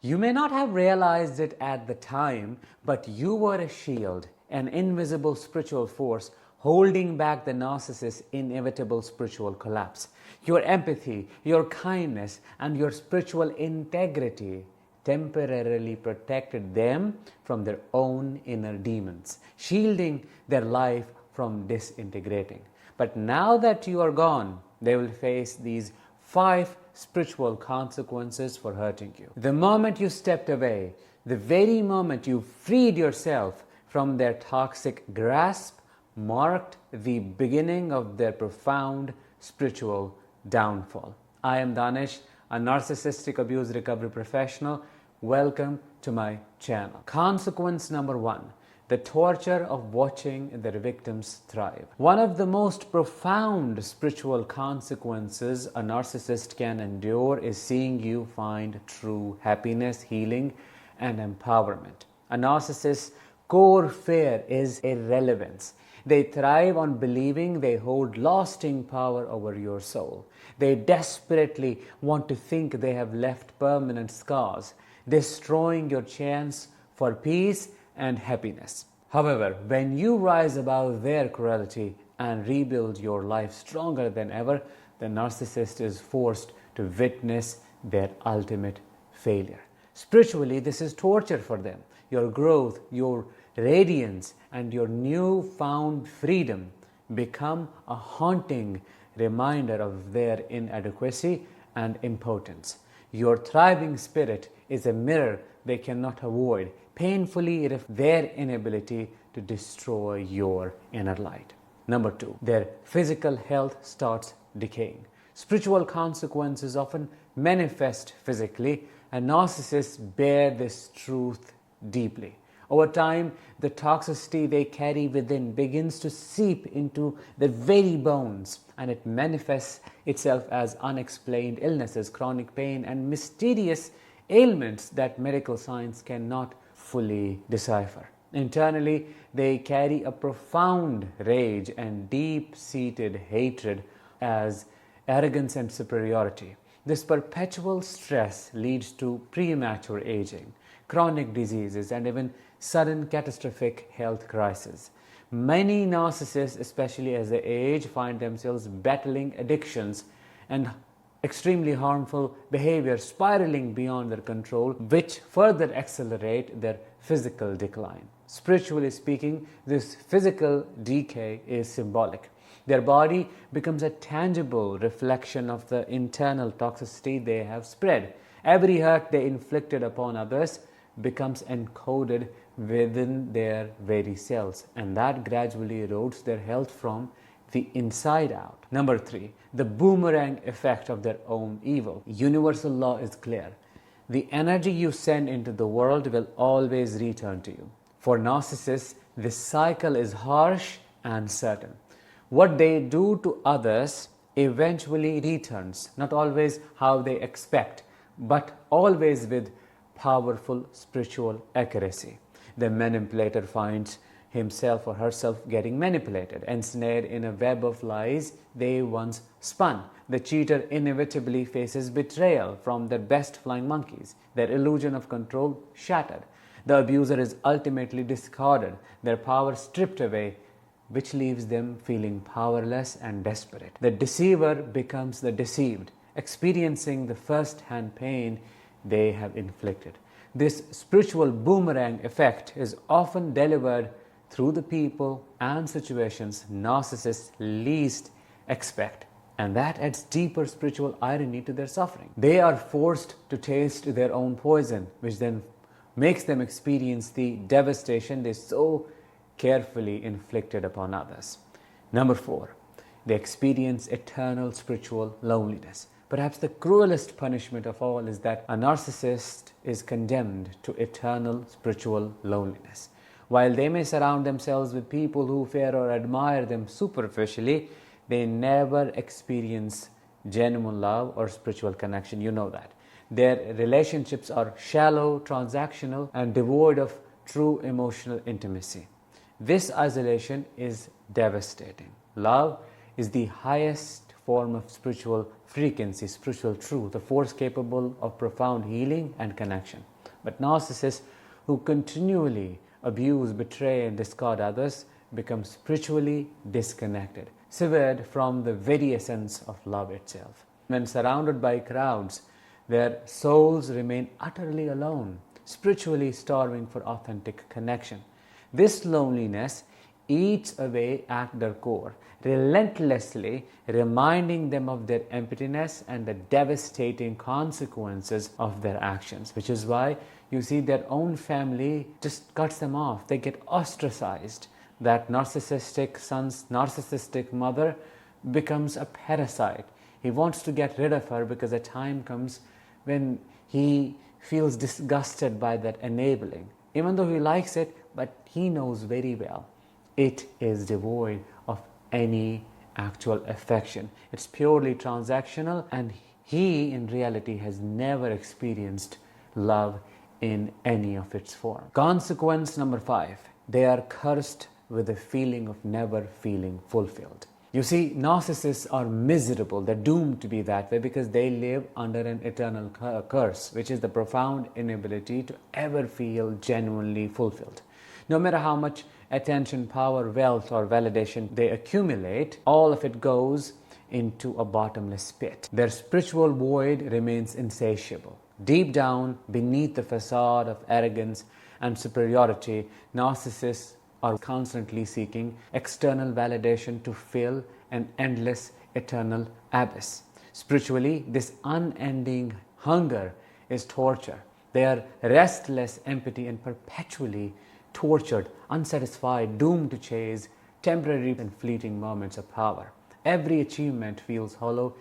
You may not have realized it at the time, but you were a shield, an invisible spiritual force holding back the narcissist's inevitable spiritual collapse. Your empathy, your kindness, and your spiritual integrity temporarily protected them from their own inner demons, shielding their life from disintegrating. But now that you are gone, they will face these 5 spiritual consequences for hurting you. The moment you stepped away, the very moment you freed yourself from their toxic grasp, marked the beginning of their profound spiritual downfall. I am Danish, a narcissistic abuse recovery professional. Welcome to my channel. Consequence number 1. The torture of watching their victims thrive. One of the most profound spiritual consequences a narcissist can endure is seeing you find true happiness, healing, and empowerment. A narcissist's core fear is irrelevance. They thrive on believing they hold lasting power over your soul. They desperately want to think they have left permanent scars, destroying your chance for peace and happiness. However, when you rise above their cruelty and rebuild your life stronger than ever, the narcissist is forced to witness their ultimate failure. Spiritually, this is torture for them. Your growth, your radiance, and your newfound freedom become a haunting reminder of their inadequacy and impotence. Your thriving spirit is a mirror they cannot avoid, painfully reflecting their inability to destroy your inner light. Number 2, their physical health starts decaying. Spiritual consequences often manifest physically, and narcissists bear this truth deeply. Over time, the toxicity they carry within begins to seep into their very bones, and it manifests itself as unexplained illnesses, chronic pain, and mysterious ailments that medical science cannot fully decipher. Internally, they carry a profound rage and deep-seated hatred as arrogance and superiority. This perpetual stress leads to premature aging, chronic diseases, and even sudden catastrophic health crises. Many narcissists, especially as they age, find themselves battling addictions and extremely harmful behavior spiraling beyond their control, which further accelerate their physical decline. Spiritually speaking, this physical decay is symbolic. Their body becomes a tangible reflection of the internal toxicity they have spread. Every hurt they inflicted upon others becomes encoded within their very cells, and that gradually erodes their health from the inside out. Number 3, the boomerang effect of their own evil. Universal law is clear. The energy you send into the world will always return to you. For narcissists, this cycle is harsh and certain. What they do to others eventually returns, not always how they expect, but always with powerful spiritual accuracy. The manipulator finds himself or herself getting manipulated, ensnared in a web of lies they once spun. The cheater inevitably faces betrayal from their best flying monkeys, their illusion of control shattered. The abuser is ultimately discarded, their power stripped away, which leaves them feeling powerless and desperate. The deceiver becomes the deceived, experiencing the first-hand pain they have inflicted. This spiritual boomerang effect is often delivered through the people and situations narcissists least expect, and that adds deeper spiritual irony to their suffering. They are forced to taste their own poison, which then makes them experience the devastation they so carefully inflicted upon others. Number 4, they experience eternal spiritual loneliness. Perhaps the cruelest punishment of all is that a narcissist is condemned to eternal spiritual loneliness. While they may surround themselves with people who fear or admire them superficially, they never experience genuine love or spiritual connection. You know that. Their relationships are shallow, transactional, and devoid of true emotional intimacy. This isolation is devastating. Love is the highest form of spiritual frequency, spiritual truth, a force capable of profound healing and connection. But narcissists who continually abuse, betray, and discard others become spiritually disconnected, severed from the very essence of love itself. When surrounded by crowds, their souls remain utterly alone, spiritually starving for authentic connection. This loneliness eats away at their core, relentlessly reminding them of their emptiness and the devastating consequences of their actions, which is why you see their own family just cuts them off. They get ostracized. That narcissistic son's narcissistic mother becomes a parasite. He wants to get rid of her because a time comes when he feels disgusted by that enabling. Even though he likes it, but he knows very well it is devoid of any actual affection. It's purely transactional, and he in reality has never experienced love in any of its form. Consequence number 5, they are cursed with the feeling of never feeling fulfilled. You see, narcissists are miserable. They're doomed to be that way because they live under an eternal curse, which is the profound inability to ever feel genuinely fulfilled. No matter how much attention, power, wealth, or validation they accumulate, all of it goes into a bottomless pit. Their spiritual void remains insatiable. Deep down, beneath the facade of arrogance and superiority, narcissists are constantly seeking external validation to fill an endless, eternal abyss. Spiritually, this unending hunger is torture. They are restless, empty, and perpetually tortured, unsatisfied, doomed to chase temporary and fleeting moments of power. Every achievement feels hollow,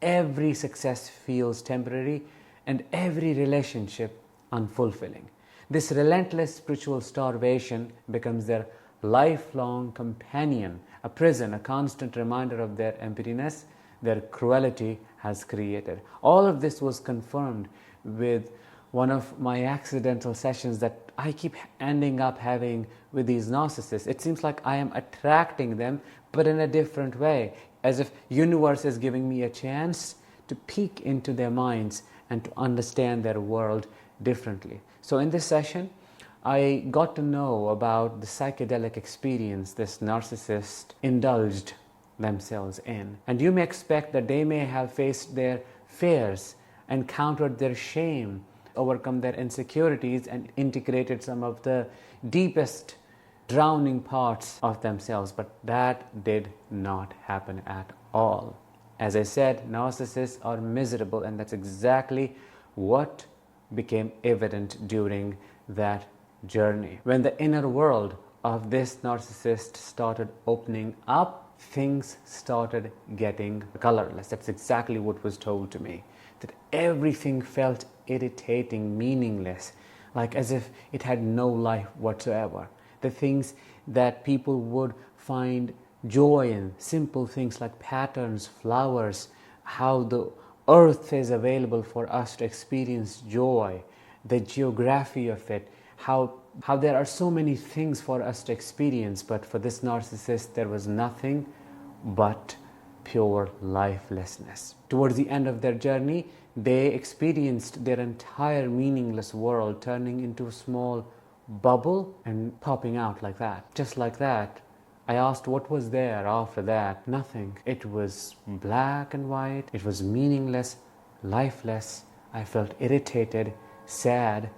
every success feels temporary, and every relationship unfulfilling. This relentless spiritual starvation becomes their lifelong companion, a prison, a constant reminder of their emptiness, their cruelty has created. All of this was confirmed with one of my accidental sessions that I keep ending up having with these narcissists. It seems like I am attracting them, but in a different way, as if universe is giving me a chance to peek into their minds and to understand their world differently. So in this session, I got to know about the psychedelic experience this narcissist indulged themselves in. And you may expect that they may have faced their fears, encountered their shame, overcome their insecurities, and integrated some of the deepest drowning parts of themselves. But that did not happen at all. As I said, narcissists are miserable, and that's exactly what became evident during that journey. When the inner world of this narcissist started opening up, things started getting colorless. That's exactly what was told to me. That everything felt irritating, meaningless, like as if it had no life whatsoever. The things that people would find joy in, simple things like patterns, flowers, how the earth is available for us to experience joy, the geography of it, how there are so many things for us to experience, but for this narcissist there was nothing but pure lifelessness. Towards the end of their journey, they experienced their entire meaningless world turning into a small bubble and popping out like that. Just like that. I asked what was there after that. Nothing. It was black and white. It was meaningless, lifeless. I felt irritated, sad,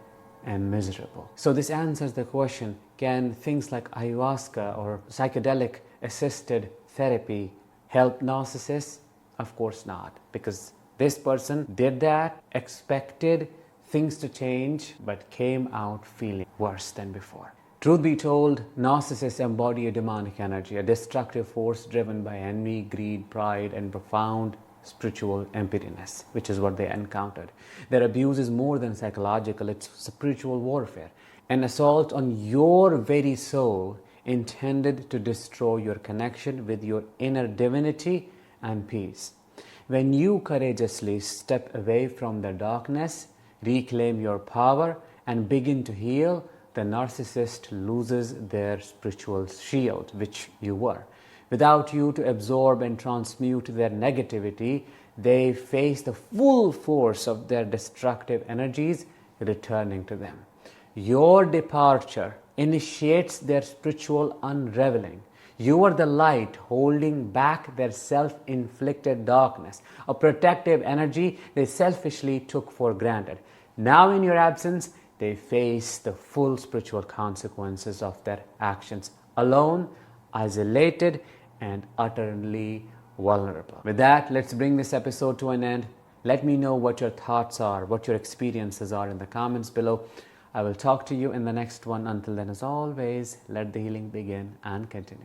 and miserable. So this answers the question, can things like ayahuasca or psychedelic assisted therapy help narcissists? Of course not, because this person did that, expected things to change, but came out feeling worse than before. Truth be told, narcissists embody a demonic energy, a destructive force driven by envy, greed, pride, and profound spiritual emptiness, which is what they encountered. Their abuse is more than psychological, it's spiritual warfare, an assault on your very soul intended to destroy your connection with your inner divinity and peace. When you courageously step away from the darkness, reclaim your power, and begin to heal, the narcissist loses their spiritual shield, which you were. Without you to absorb and transmute their negativity, they face the full force of their destructive energies returning to them. Your departure initiates their spiritual unraveling. You are the light holding back their self-inflicted darkness, a protective energy they selfishly took for granted. Now in your absence, they face the full spiritual consequences of their actions, alone, isolated, and utterly vulnerable. With that, let's bring this episode to an end. Let me know what your thoughts are, what your experiences are in the comments below. I will talk to you in the next one. Until then, as always, let the healing begin and continue.